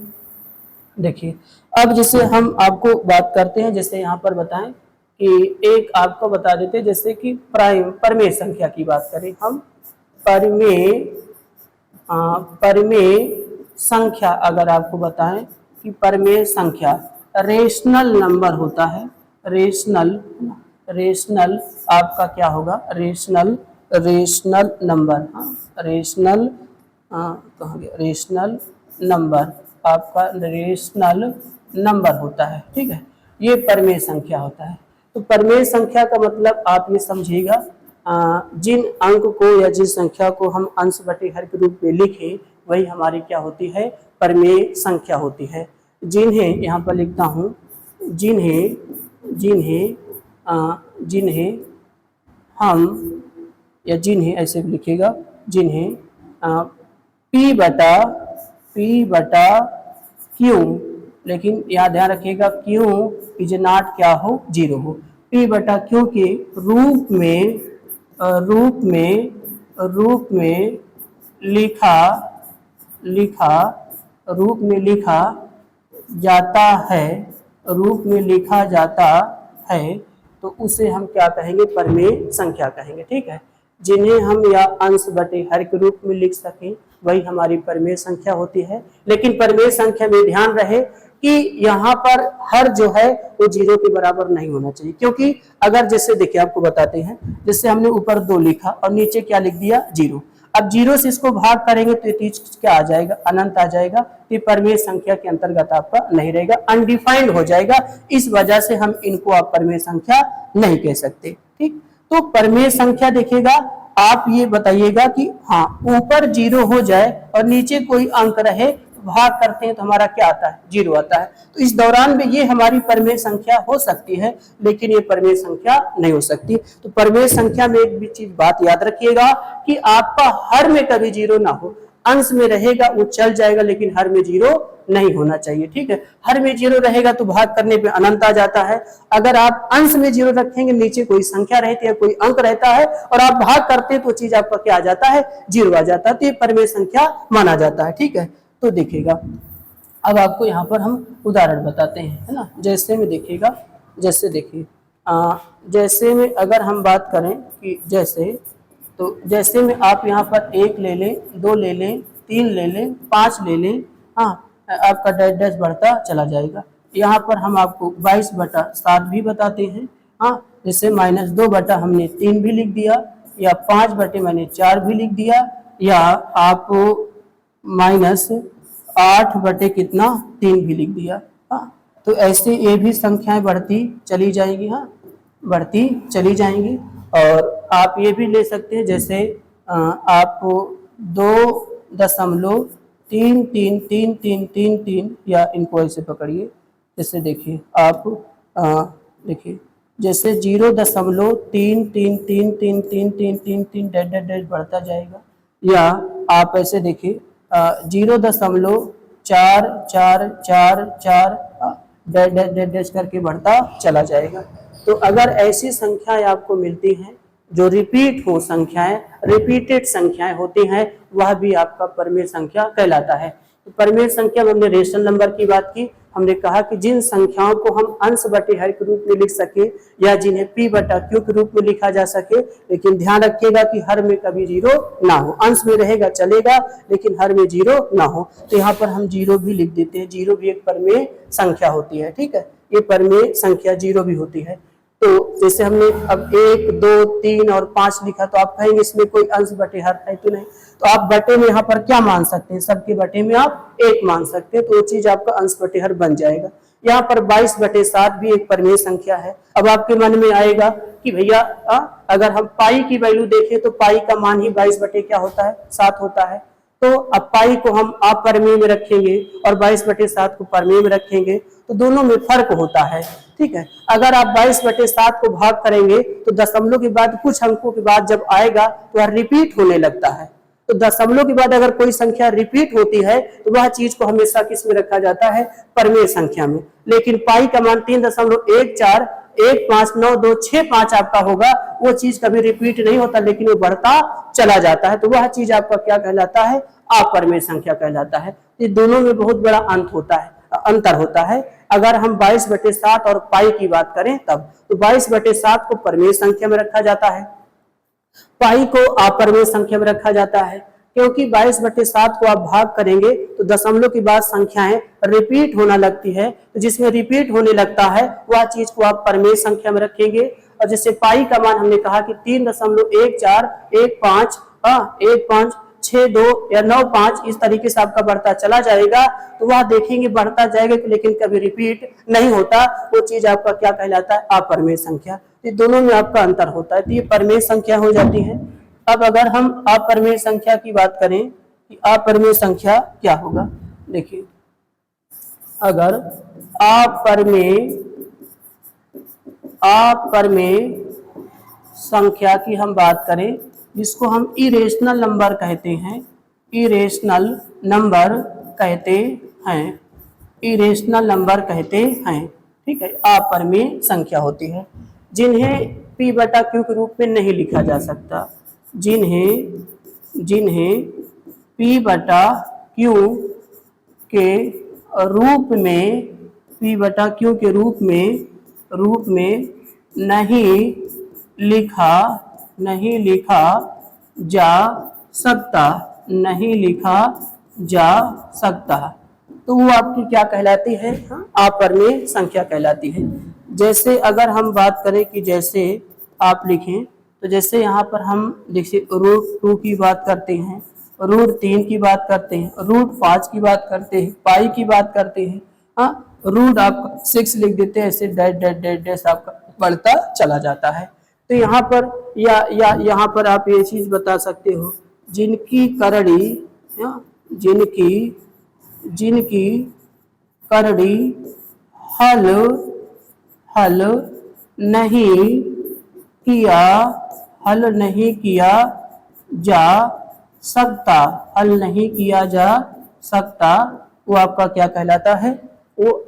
[SPEAKER 1] देखिए, अब जैसे हम आपको बात करते हैं, जैसे यहाँ पर बताएं कि एक आपको बता देते हैं, जैसे कि परमेय संख्या की बात करें हम। परमेय संख्या अगर आपको बताएं कि परमेय संख्या रेशनल नंबर होता है। रेशनल आपका क्या होगा? Rational number. रेशनल नंबर आपका रेशनल नंबर होता है। ठीक है, ये परमेय संख्या होता है। तो परमेय संख्या का मतलब आप ये समझिएगा, जिन अंक को या जिस संख्या को हम अंश बटे हर के रूप में लिखें वही हमारी क्या होती है? परमेय संख्या होती है। जिन्हें यहाँ पर लिखता हूँ, जिन्हें हम या जिन्हें ऐसे लिखेगा, जिन्हें P बटा क्यू, लेकिन यहाँ ध्यान रखिएगा क्यू इज नॉट क्या हो? 0 हो। P बटा क्यू के रूप में लिखा जाता है, तो उसे हम क्या कहेंगे? परमेय संख्या कहेंगे। ठीक है, जिन्हें हम या अंश बटे हर के रूप में लिख सकें वही हमारी परमेय संख्या होती है। लेकिन परमेय संख्या में ध्यान रहे कि यहाँ पर हर जो है वो 0 के बराबर नहीं होना चाहिए, क्योंकि अगर जैसे देखिए आपको बताते हैं, जैसे हमने ऊपर 2 लिखा और नीचे क्या लिख दिया? 0। अब 0 से इसको भाग करेंगे तो ये चीज क्या आ जाएगा? अनंत आ जाएगा। तो ये परमेय संख्या के अंतर्गत आपका नहीं रहेगा, अनडिफाइंड हो जाएगा। इस वजह से हम इनको आप परमेय संख्या नहीं कह सकते। ठीक, तो परमेय संख्या देखिएगा, आप ये बताइएगा कि हाँ ऊपर 0 हो जाए और नीचे कोई अंक रहे, भाग करते हैं तो हमारा क्या आता है? 0 आता है। तो इस दौरान में ये हमारी परमेय संख्या हो सकती है, लेकिन ये परमेय संख्या नहीं हो सकती। तो परमेय संख्या में एक भी चीज बात याद रखिएगा कि आपका हर में कभी 0 ना हो। अंश में रहेगा वो चल जाएगा, लेकिन हर में 0 नहीं होना चाहिए। ठीक है, हर में 0 रहेगा तो भाग करने पे अनंत आ जाता है। अगर आप अंश में 0 रखेंगे, नीचे कोई संख्या रहती है, कोई अंक रहता है और आप भाग करते हैं तो चीज आपका क्या आ जाता है? 0 आ जाता है। तो ये परमेय संख्या माना जाता है। ठीक है, तो देखिएगा अब आपको यहाँ पर हम उदाहरण बताते हैं, है ना। जैसे में देखिएगा, जैसे देखिए जैसे में अगर हम बात करें कि जैसे में आप यहाँ पर 1 ले लें, 2 ले लें, 3 ले लें, 5 ले लें, हाँ आपका डैश डैश बढ़ता चला जाएगा। यहाँ पर हम आपको 22/7 भी बताते हैं। हाँ, जैसे -2 बटा हमने 3 भी लिख दिया, या 5 बटे मैंने 4 भी लिख दिया, या आप -8 बटे कितना 3 भी लिख दिया। हाँ, तो ऐसे ये भी संख्याएं बढ़ती चली जाएंगी। हाँ, बढ़ती चली जाएंगी। और आप ये भी ले सकते हैं, जैसे आप 2.333333, या इनको ऐसे पकड़िए। जैसे देखिए आप देखिए जैसे 0.33333333 डैश डैश डैश बढ़ता जाएगा, या आप ऐसे देखिए 0.4444 डैश डैश डैश डैश करके बढ़ता चला जाएगा। तो अगर ऐसी संख्याएं आपको मिलती हैं जो रिपीट हो, संख्याएं रिपीटेड संख्याएं होती हैं, वह भी आपका परमेय संख्या कहलाता है। तो परिमेय संख्या में हमने रेशनल नंबर की बात की। हमने कहा कि जिन संख्याओं को हम अंश बटे हर के रूप में लिख सके या जिन्हें p बटा q के रूप में लिखा जा सके, लेकिन ध्यान रखिएगा कि हर में कभी जीरो ना हो। अंश में रहेगा चलेगा लेकिन हर में जीरो ना हो। तो यहाँ पर हम जीरो भी लिख देते हैं। जीरो भी एक परिमेय संख्या होती है, ठीक है, ये परिमेय संख्या जीरो भी होती है। तो जैसे हमने अब 1, 2, 3 और 5 लिखा, तो आप कहेंगे इसमें कोई अंश बटे हर है तो नहीं, तो आप बटे में यहाँ पर क्या मान सकते हैं, सबके बटे में आप 1 मान सकते हैं, तो वो चीज आपका अंश बटे हर बन जाएगा। यहाँ पर 22/7 भी एक परिमेय संख्या है। अब आपके मन में आएगा कि भैया अगर हम पाई की वैल्यू देखें तो पाई का मान ही 22 बटे क्या होता है, 7 होता है। तो अब पाई को हम अपरिमेय में रखेंगे और 22/7 को परिमेय में रखेंगे, तो दोनों में फर्क होता है, ठीक है। अगर आप 22/7 को भाग करेंगे तो दशमलव के बाद कुछ अंकों के बाद जब आएगा तो वह रिपीट होने लगता है। तो दशमलव के बाद अगर कोई संख्या रिपीट होती है तो वह चीज को हमेशा किस में रखा जाता है, परिमेय संख्या में। लेकिन पाई का मान 3.14159265 आपका होगा, वो चीज कभी रिपीट नहीं होता लेकिन वो बढ़ता चला जाता है, तो वह चीज आपका क्या कहलाता है, अपरिमेय संख्या कहलाता है। ये दोनों में बहुत बड़ा अंतर होता है। अगर हम 22/7 और पाई की बात करें तब, तो 22/7 को परिमेय संख्या में रखा जाता है, पाई को अपरिमेय संख्या में रखा जाता है। क्योंकि 22/7 को आप भाग करेंगे तो दशमलव के बाद संख्याएं रिपीट होना लगती है, तो जिसमें रिपीट होने लगता है वह चीज को आप परिमेय संख्या में रखेंगे। और जैसे पाई का मान हमने कहा कि 3.141562 या 95 इस तरीके से आपका बढ़ता चला जाएगा, तो वह देखेंगे बढ़ता जाएगा लेकिन कभी रिपीट नहीं होता, वो चीज आपका क्या कहलाता है, अपरिमेय संख्या। ये दोनों में आपका अंतर होता है, तो ये परिमेय संख्या हो जाती है। अब अगर हम अपरिमेय संख्या की बात करें कि अपरिमेय संख्या क्या होगा, देखिए अगर अपरिमेय संख्या की हम बात करें, जिसको हम इरेशनल नंबर कहते हैं, इरेशनल नंबर कहते हैं, इरेशनल नंबर कहते हैं, ठीक है, अपरिमेय संख्या होती है, जिन्हें p बटा q के रूप में नहीं लिखा जा सकता, जिन्हें p बटा q के रूप में, p बटा q के रूप में नहीं लिखा जा सकता, तो वो आपकी क्या कहलाती है, अपरिमेय संख्या कहलाती है। जैसे अगर हम बात करें कि जैसे आप लिखें, तो जैसे यहाँ पर हम देखिए √2 की बात करते हैं, √3 की बात करते हैं, √5 की बात करते हैं, पाई की बात करते हैं, रूट आप 6 लिख देते हैं, ऐसे डैश आपका बढ़ता चला जाता है। तो यहाँ पर यहाँ पर आप ये चीज बता सकते हो, जिनकी करड़ी हल नहीं किया जा सकता, वो आपका क्या कहलाता है, वो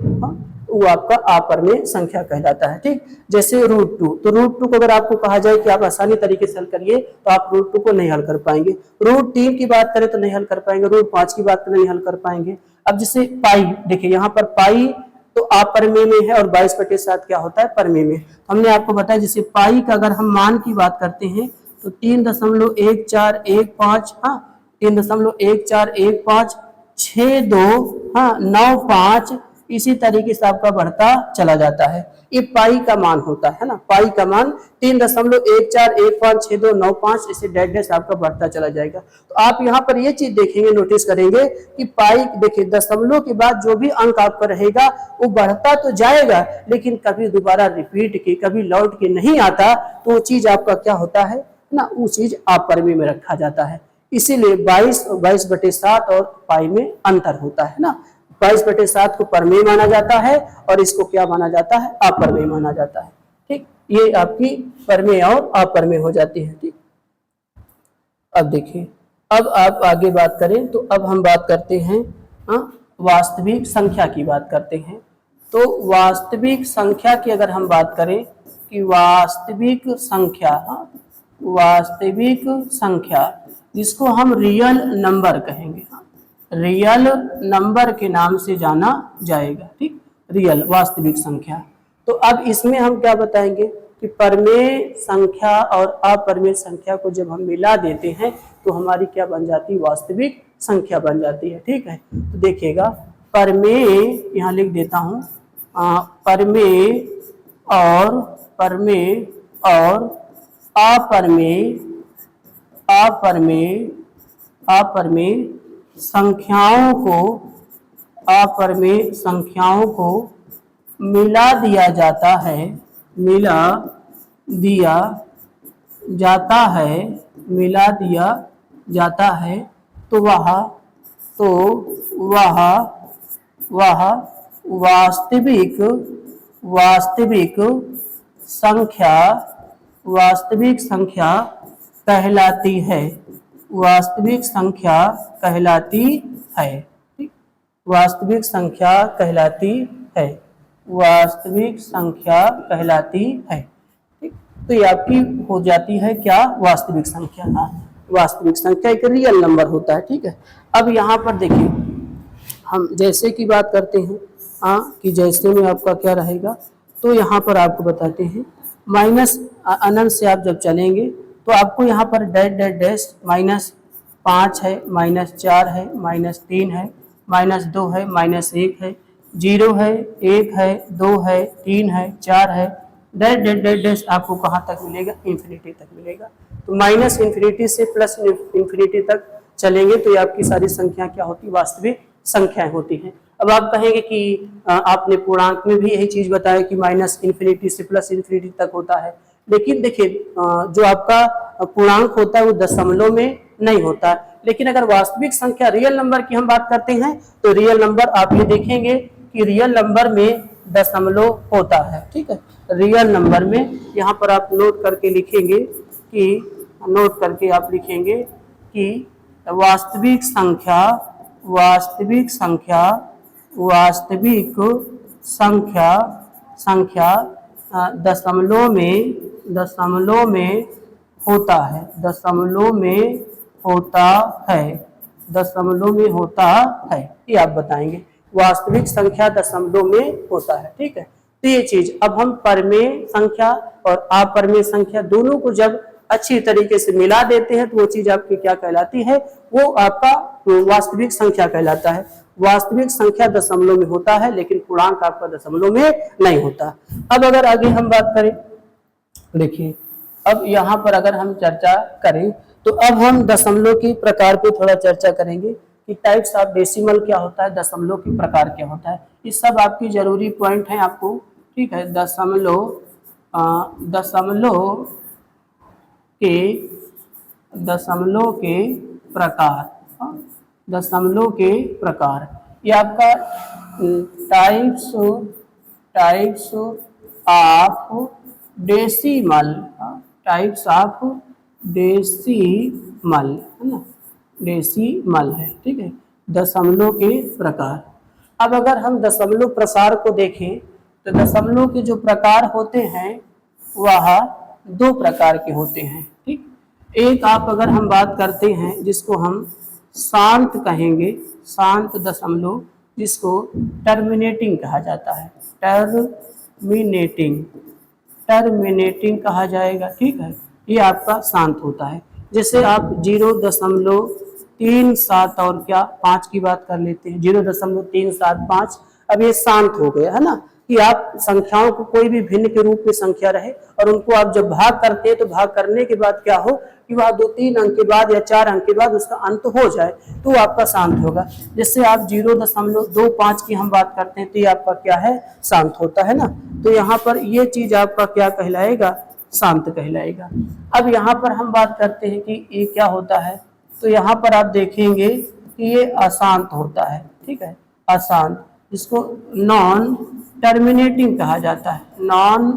[SPEAKER 1] आपका अपरिमेय संख्या कहलाता है, ठीक। जैसे √2, तो √2 को अगर आपको कहा जाए कि आप आसानी तरीके से हल करिए तो आप √2 को नहीं हल कर पाएंगे। √3 की बात करें तो नहीं हल कर पाएंगे, √5 की बात करें नहीं हल कर पाएंगे। अब जैसे पाई, देखिए यहाँ पर पाई तो अपरिमेय में है और 22/7 क्या होता है, परिमेय में। हमने आपको बताया जैसे पाई का अगर हम मान की बात करते हैं तो 3.1415 3.141562 इसी तरीके से आपका बढ़ता चला जाता है। ये पाई का मान होता है ना, पाई का मान 3.14156295 इसे डैश आपका बढ़ता चला जाएगा। तो आप यहाँ पर ये चीज देखेंगे, नोटिस करेंगे कि पाई, देखिए दशमलव के बाद जो भी अंक आपका रहेगा वो बढ़ता तो जाएगा लेकिन कभी दोबारा रिपीट के, कभी लौट के नहीं आता, तो वो चीज आपका क्या होता है ना, वो चीज अपरिमेय में रखा जाता है। इसीलिए 22/7 और पाई में अंतर होता है ना। 22/7 को परिमेय माना जाता है और इसको क्या माना जाता है, अपरिमेय माना जाता है, ठीक। ये आपकी परिमेय और अपरिमेय हो जाती है, ठीक। अब देखिए, अब आप आगे बात करें तो अब हम बात करते हैं वास्तविक संख्या की बात करते हैं। तो वास्तविक संख्या की अगर हम बात करें कि वास्तविक संख्या जिसको हम रियल नंबर कहेंगे, रियल नंबर के नाम से जाना जाएगा। ठीक, रियल वास्तविक संख्या। तो अब इसमें हम क्या बताएंगे कि परमेय संख्या और अपरमेय संख्या को जब हम मिला देते हैं तो हमारी क्या बन जाती है, वास्तविक संख्या बन जाती है। ठीक है, तो देखिएगा परमेय, यहाँ लिख देता हूँ, परमेय और अपरमेय संख्याओं को मिला दिया जाता है तो वह वास्तविक संख्या कहलाती है। वास्तविक संख्या कहलाती है। ठीक, वास्तविक संख्या कहलाती है। वास्तविक संख्या कहलाती है। ठीक, तो ये आपकी हो जाती है क्या, वास्तविक संख्या। वास्तविक संख्या एक रियल नंबर होता है। ठीक है, अब यहाँ पर देखिए हम जैसे की बात करते हैं कि जैसे में आपका क्या रहेगा, तो यहाँ पर आपको बताते हैं माइनस अनंत से आप जब चलेंगे तो आपको यहाँ पर डैश डैश डैश -5 है, -4 है, -3 है, -2 है, -1 है, 0 है, 1 है, 2 है, 3 है, 4 है, डैश डैश डैश डैश आपको कहाँ तक मिलेगा, इन्फिनिटी तक मिलेगा। तो माइनस इन्फिनिटी से प्लस इन्फिनिटी तक चलेंगे तो ये आपकी सारी संख्या क्या होती है, वास्तविक संख्याएं होती हैं। अब आप कहेंगे कि आपने पूर्णांक में भी यही चीज बताया कि माइनस इन्फिनिटी से प्लस इन्फिनिटी तक होता है, लेकिन देखिए जो आपका पूर्णांक होता है वो दशमलव में नहीं होता। लेकिन अगर वास्तविक संख्या रियल नंबर की हम बात करते हैं तो रियल नंबर आप ये देखेंगे कि रियल नंबर में दशमलव होता है। ठीक है, रियल नंबर में यहाँ पर आप नोट करके लिखेंगे कि वास्तविक संख्या दशमलव में होता है। ये आप बताएंगे वास्तविक संख्या दशमलव में होता है। ठीक है, तो ये चीज अब हम परमेय संख्या और अपरमेय संख्या दोनों को जब अच्छी तरीके से मिला देते हैं तो वो चीज आपकी क्या कहलाती है, वो आपका वास्तविक संख्या कहलाता है। वास्तविक संख्या दशमलव में होता है लेकिन पूर्णांक आपका दशमलव में नहीं होता। अब अगर आगे हम बात करें, देखिए अब यहाँ पर अगर हम चर्चा करें तो अब हम दशमलव के प्रकार पे थोड़ा चर्चा करेंगे कि टाइप्स ऑफ डेसिमल क्या होता है, दशमलव के प्रकार क्या होता है। ये सब आपकी जरूरी पॉइंट है आपको। ठीक है, दशमलव के प्रकार, ये आपका टाइप्स ऑफ डेसिमल है ना, डेसिमल है। ठीक है, दशमलव के प्रकार। अब अगर हम दशमलव प्रसार को देखें तो दशमलव के जो प्रकार होते हैं वह 2 प्रकार के होते हैं। ठीक, एक आप अगर हम बात करते हैं जिसको हम शांत कहेंगे, शांत दशमलव, जिसको टर्मिनेटिंग कहा जाता है, टर्मिनेटिंग कहा जाएगा। ठीक है, ये आपका शांत होता है। जैसे आप 0.375 और क्या 5 की बात कर लेते हैं, 0.375, अब ये शांत हो गया है ना, कि आप संख्याओं को कोई भी भिन्न के रूप में संख्या रहे और उनको आप जब भाग करते हैं तो भाग करने के बाद क्या हो कि वह 2-3 अंक के बाद या 4 अंक के बाद उसका अंत हो जाए तो आपका शांत होगा। जैसे आप 0.25 की हम बात करते हैं तो ये आपका क्या है, शांत होता है ना। तो यहाँ पर ये चीज आपका क्या कहलाएगा, शांत कहलाएगा। अब यहाँ पर हम बात करते हैं कि ये क्या होता है, तो यहाँ पर आप देखेंगे कि ये अशांत होता है। ठीक है, अशांत, जिसको नॉन टर्मिनेटिंग कहा जाता है, नॉन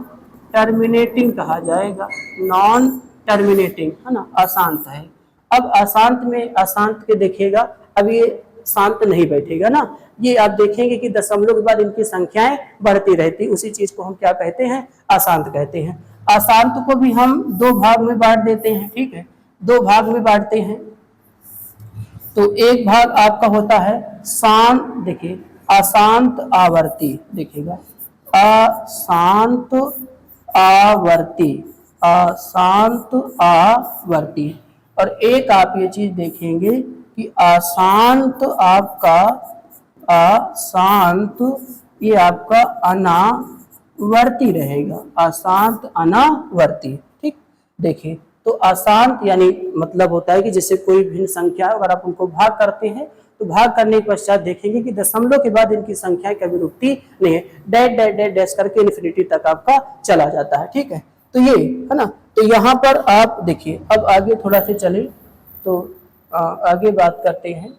[SPEAKER 1] टर्मिनेटिंग कहा जाएगा, नॉन टर्मिनेटिंग है ना, अशांत है। अब अशांत में, अशांत के देखिएगा अब ये शांत नहीं बैठेगा ना, ये आप देखेंगे कि दशमलव के बाद इनकी संख्याएं बढ़ती रहती, उसी चीज को हम क्या कहते हैं, अशांत कहते हैं। अशांत को भी हम 2 भाग में बांट देते हैं। ठीक है, 2 भाग में बांटते हैं। तो एक भाग आपका होता है शांत, देखिए अशांत आवर्ती, देखिएगा अशांत आवर्ती, अशांत आवर्ती। और एक आप ये चीज देखेंगे कि अशांत आपका, अशांत ये आपका अनावर्ती रहेगा, अशांत अनावर्ती। ठीक, देखिए तो अशांत यानी मतलब होता है कि जैसे कोई भिन्न संख्या अगर आप उनको भाग करते हैं तो भाग करने के पश्चात देखेंगे कि दशमलव के बाद इनकी संख्या की अभिव्यक्ति नहीं है, डैश डैश डैश डैश करके इन्फिनिटी तक आपका चला जाता है। ठीक है, तो ये है ना। तो यहाँ पर आप देखिए, अब आगे थोड़ा से चले तो आगे बात करते हैं।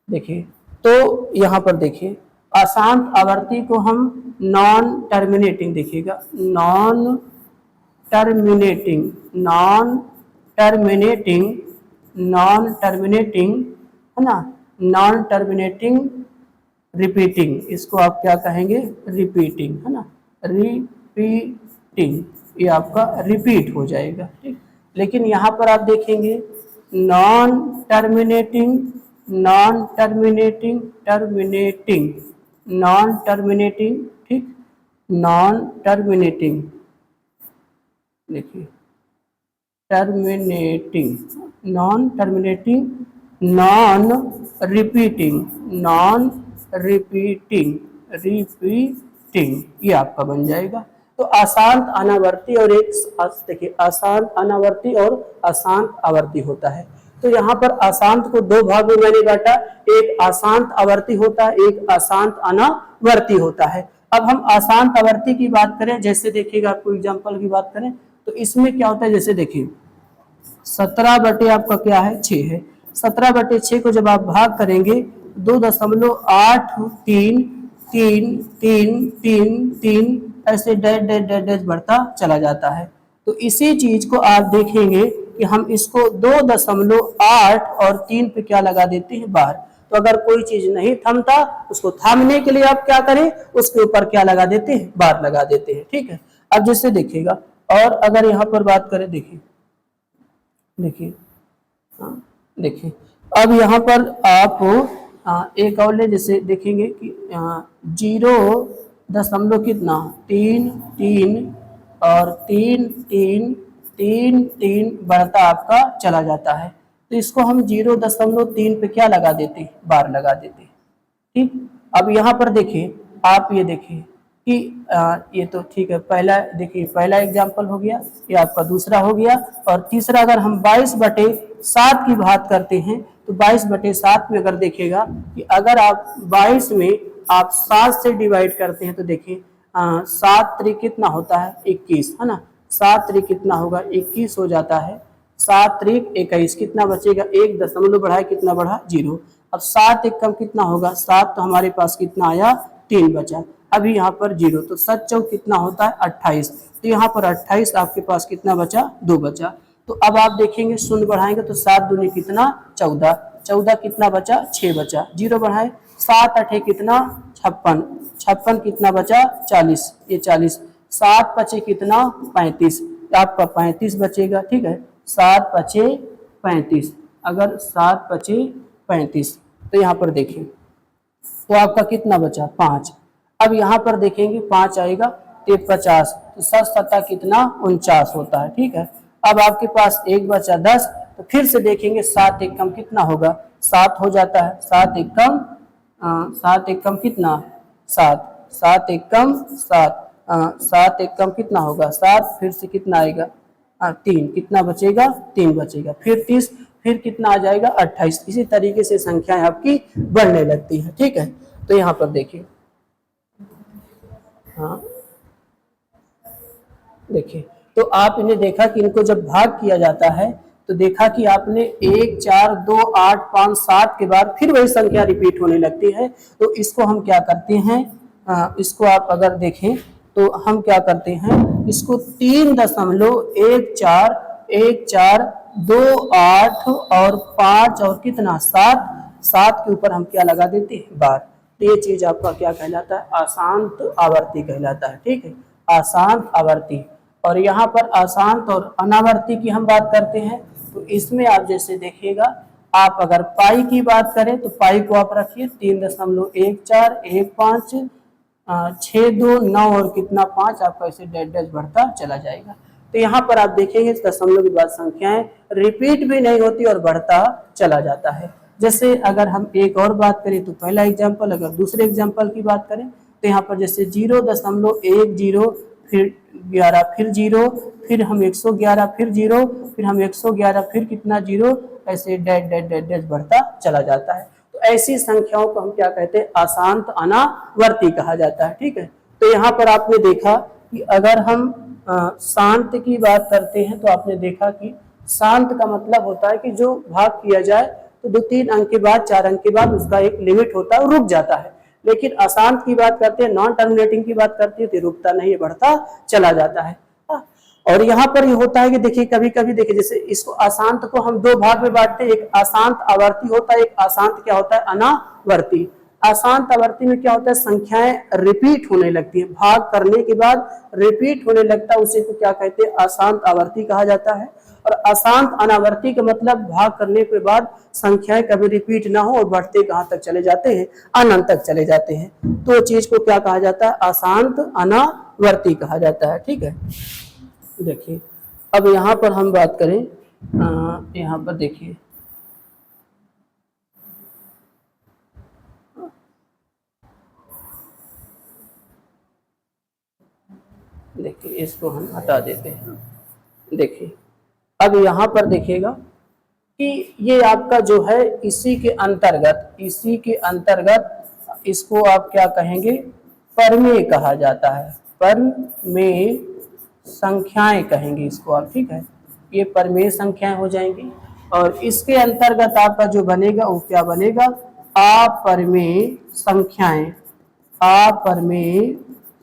[SPEAKER 1] देखिए तो यहाँ पर देखिए अशांत आवर्ती को हम नॉन टर्मिनेटिंग, देखिएगा non terminating, non terminating, non terminating है ना, नॉन टर्मिनेटिंग रिपीटिंग, इसको आप क्या कहेंगे, रिपीटिंग है ना, रिपीटिंग, ये आपका रिपीट हो जाएगा। ठीक, लेकिन यहाँ पर आप देखेंगे non terminating, non terminating, terminating, non terminating, ठीक, नॉन टर्मिनेटिंग, देखिए terminating, non terminating, non repeating, non repeating, repeating, ये आपका बन जाएगा। तो अशांत अनावर्ती और एक देखिए अशांत अनावर्ती और अशांत आवर्ती होता है। तो यहाँ पर अशांत को दो भाग में मैंने बांटा, एक अशांत आवर्ती होता है, एक अशांत अनावर्ती होता है। अब हम अशांत आवर्ती की बात करें, जैसे देखिएगा आपको एग्जांपल की बात करें तो इसमें क्या होता है, जैसे देखिए 17 बटे आपका क्या है 6 है, 17 बटे 6 को जब आप भाग करेंगे 2.833333 ऐसे डैश डैश डैश डैश बढ़ता चला जाता है। तो इसी चीज को आप देखेंगे कि हम इसको 2.8 और 3 पे क्या लगा देते हैं, बार। तो अगर कोई चीज नहीं थमता उसको थामने के लिए आप क्या करें, उसके ऊपर क्या लगा देते हैं, बार लगा देते हैं। ठीक है, अब जैसे देखिएगा, और अगर यहाँ पर बात करें, देखिए देखिए देखिए अब यहाँ पर आप एक और ले, जैसे देखेंगे कि 0 कितना 3 और 3 बढ़ता आपका चला जाता है। तो इसको हम 0.3 पे क्या लगा देते हैं, बार लगा देते हैं। ठीक, अब यहाँ पर देखिए, आप ये देखिए कि ये तो ठीक है, पहला देखिए पहला एग्जाम्पल हो गया, ये आपका दूसरा हो गया। और तीसरा अगर हम 22/7 की बात करते हैं तो 22/7 में अगर देखेगा कि अगर आप 22 में आप 7 से डिवाइड करते हैं तो देखिए 7 त्रिक कितना होता है 21 है ना, 7 त्रिक कितना होगा 21 हो जाता है, 7 त्रिक 21 कितना बचेगा, 1 दशमलव बढ़ाए कितना बढ़ा 0। अब 7 एक कम कितना होगा 7, तो हमारे पास कितना आया 3 बचा, अभी यहाँ पर 0, तो 7 चौक कितना होता है 28, तो यहाँ पर 28 आपके पास कितना बचा 2 बचा। तो अब आप देखेंगे शून्य बढ़ाएंगे तो 7 दूनी कितना 14, 14 कितना बचा 6 बचा, 0 बढ़ाए 7 8 कितना 56, 56 कितना बचा 40, ये 40, 7 बचे कितना 35, आपका 35 बचेगा। ठीक है, 7 बचे 35, अगर 7 बचे 35 तो यहाँ पर देखिए तो आपका कितना बचा 5। अब यहाँ पर देखेंगे 5 आएगा तो 50, तो 7 7 कितना 49 होता है। ठीक है, अब आपके पास 1 बचा 10, तो फिर से देखेंगे 7 एक कम कितना होगा 7 हो जाता है, 7 एक कम 7 एक कम कितना 7, 7 एक कम 7, 7 एक कम कितना होगा 7, फिर से कितना आएगा 3, कितना बचेगा 3 बचेगा, फिर 30, फिर कितना आ जाएगा 28। इसी तरीके से संख्याएं आपकी बढ़ने लगती है। ठीक है, तो यहाँ पर देखिए हाँ देखिए, तो आपने देखा कि इनको जब भाग किया जाता है तो देखा कि आपने 1 4 2 8 5 7 के बाद फिर वही संख्या रिपीट होने लगती है। तो इसको हम क्या करते हैं, इसको आप अगर देखें तो हम क्या करते हैं, इसको 3.14 और 5 और कितना 7 के ऊपर हम क्या लगा देते हैं बार। तो ये चीज आपका क्या कहलाता है, अशांत आवर्ती कहलाता है। ठीक है, अशांत आवर्ती। और यहाँ पर अशांत और अनावर्ती की हम बात करते हैं तो इसमें आप जैसे देखिएगा आप अगर पाई की बात करें तो पाई को आप रखिए 3.1415 629 और कितना 5, आपका ऐसे डैश डैश बढ़ता चला जाएगा। तो यहाँ पर आप देखेंगे दशमलव के बाद संख्याएं रिपीट भी नहीं होती और बढ़ता चला जाता है। जैसे अगर हम एक और बात करें तो पहला एग्जाम्पल, अगर दूसरे एग्जाम्पल की बात करें तो यहाँ पर जैसे 0.10 फिर 11 फिर 0 फिर हम 111 फिर 0 फिर हम 111 फिर कितना 0, ऐसे डैश डैश डैश डैश बढ़ता चला जाता है। तो ऐसी संख्याओं को हम क्या कहते हैं, अशांत अनावर्ती कहा जाता है। ठीक है, तो यहाँ पर आपने देखा कि अगर हम शांत की बात करते हैं तो आपने देखा कि शांत का मतलब होता है कि जो भाग किया जाए तो 2-3 अंक के बाद 4 अंक के बाद उसका एक लिमिट होता है, रुक जाता है। लेकिन अशांत की बात करते हैं, नॉन टर्मिनेटिंग की बात करते हैं तो रुकता नहीं है, बढ़ता चला जाता है। और यहाँ पर ये होता है कि देखिए कभी कभी देखिए जैसे इसको अशांत को हम दो भाग में बांटते हैं, एक अशांत आवर्ती होता है, एक अशांत क्या होता है, अनावर्ती। अशांत आवर्ती में क्या होता है, संख्याएं रिपीट होने लगती है, भाग करने के बाद रिपीट होने लगता है, उसी को क्या कहते हैं, अशांत आवर्ती कहा जाता है। और अशांत अनावर्ती का मतलब भाग करने के बाद संख्याएं कभी रिपीट ना हो और बढ़ते कहाँ तक चले जाते हैं, अनंत तक चले जाते हैं, तो चीज को क्या कहा जाता है, अशांत अनावर्ती कहा जाता है। ठीक है, देखिए अब यहाँ पर हम बात करें, यहाँ पर देखिए इसको हम हटा देते हैं। देखिए अब यहाँ पर देखिएगा कि ये आपका जो है इसी के अंतर्गत इसको आप क्या कहेंगे, परमेय कहा जाता है, परमेय संख्याएं कहेंगे इसको आप। ठीक है, ये परमेय संख्याएं हो जाएंगी और इसके अंतर्गत आपका जो बनेगा वो क्या बनेगा, अपरमेय संख्याएं, अपरमेय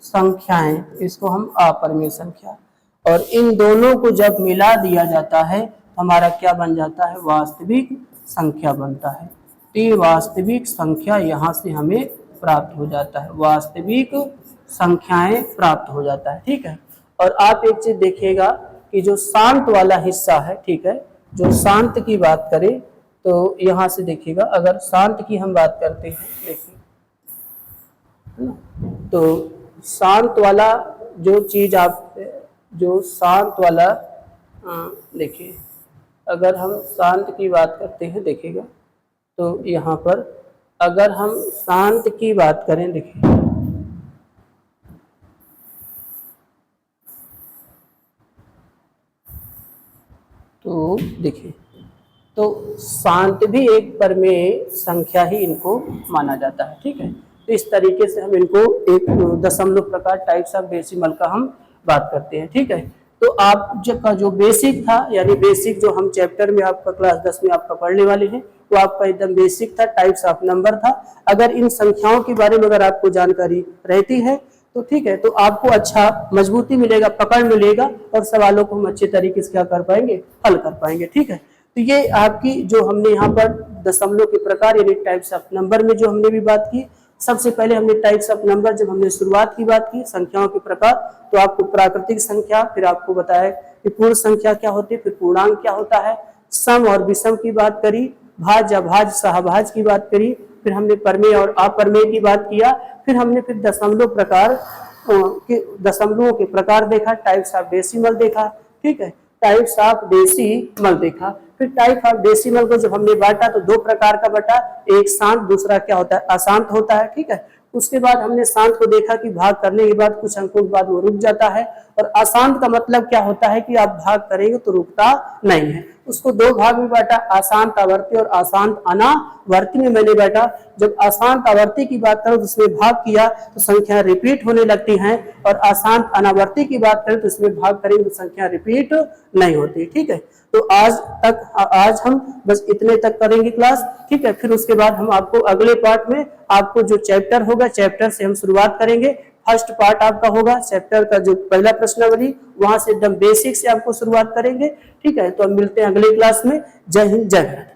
[SPEAKER 1] संख्याएं, इसको हम अपरमेय संख्या। और इन दोनों को जब मिला दिया जाता है हमारा क्या बन जाता है, वास्तविक संख्या बनता है। तो ये वास्तविक संख्या यहाँ से हमें प्राप्त हो जाता है, वास्तविक संख्याएं प्राप्त हो जाता है। ठीक है, और आप एक चीज देखिएगा कि जो शांत वाला हिस्सा है, ठीक है, जो शांत की बात करें तो यहाँ से देखिएगा, अगर शांत की हम बात करते हैं, देखिए तो शांत वाला जो चीज आप, जो शांत वाला, देखिए अगर हम शांत की बात करते हैं, देखिएगा तो यहाँ पर अगर हम शांत की बात करें, देखिए तो देखिए तो शांत भी एक परमेय संख्या ही इनको माना जाता है। ठीक है, तो इस तरीके से हम इनको एक दशमलव प्रकार टाइप्स ऑफ डेसिमल का हम बात करते हैं। ठीक है, तो आप का जो बेसिक था, यानी बेसिक जो हम चैप्टर में आपका क्लास 10 में आपका पढ़ने वाले हैं, वो आपका एकदम बेसिक था, टाइप्स ऑफ नंबर था। अगर इन संख्याओं के बारे में अगर आपको जानकारी रहती है तो ठीक है, तो आपको अच्छा मजबूती मिलेगा, पकड़ मिलेगा और सवालों को हम अच्छे तरीके से क्या कर पाएंगे, हल कर पाएंगे। ठीक है, तो ये आपकी जो हमने यहाँ पर दशमलव के प्रकार यानी टाइप्स ऑफ नंबर में जो हमने भी बात की, सबसे पहले हमने टाइप्स ऑफ नंबर, जब हमने शुरुआत की बात की संख्याओं के प्रकार, तो आपको प्राकृतिक संख्या, फिर आपको बताया कि पूर्ण संख्या क्या होती है, फिर पूर्णांक क्या होता है, सम और विषम की बात करी, भाज्य अभाज्य सहभाज्य की बात करी, फिर हमने परमेय और अपरमेय की बात किया, फिर हमने फिर दशमलव प्रकार दशमलवों के प्रकार देखा, टाइप्स ऑफ डेसिमल देखा। ठीक है, टाइप्स ऑफ डेसिमल देखा। फिर टाइप ऑफ डेसिमल को जब हमने बांटा तो दो प्रकार का बटा, एक शांत, दूसरा क्या होता है, अशांत होता है। ठीक है, उसके बाद हमने शांत को देखा कि भाग करने के बाद कुछ अंकों के बाद वो रुक जाता है, और अशांत का मतलब क्या होता है कि आप भाग करेंगे तो रुकता नहीं है। उसको दो भाग में बांटा, अशांत आवर्ती और अशांत अनावर्ती में मैंने बांटा। जब अशांत आवर्ती की बात करो तो उसमें भाग किया तो संख्या रिपीट होने लगती हैं, और अशांत अनावर्ती की बात करें तो उसमें भाग करेंगे तो संख्या रिपीट नहीं होती। ठीक है, तो आज हम बस इतने तक करेंगे क्लास। ठीक है, फिर उसके बाद हम आपको अगले पार्ट में आपको जो चैप्टर होगा, चैप्टर से हम शुरुआत करेंगे। फर्स्ट पार्ट आपका होगा चैप्टर का जो पहला प्रश्नावली, वहां से एकदम बेसिक से आपको शुरुआत करेंगे। ठीक है, तो हम मिलते हैं अगले क्लास में। जय हिंद, जय भारत।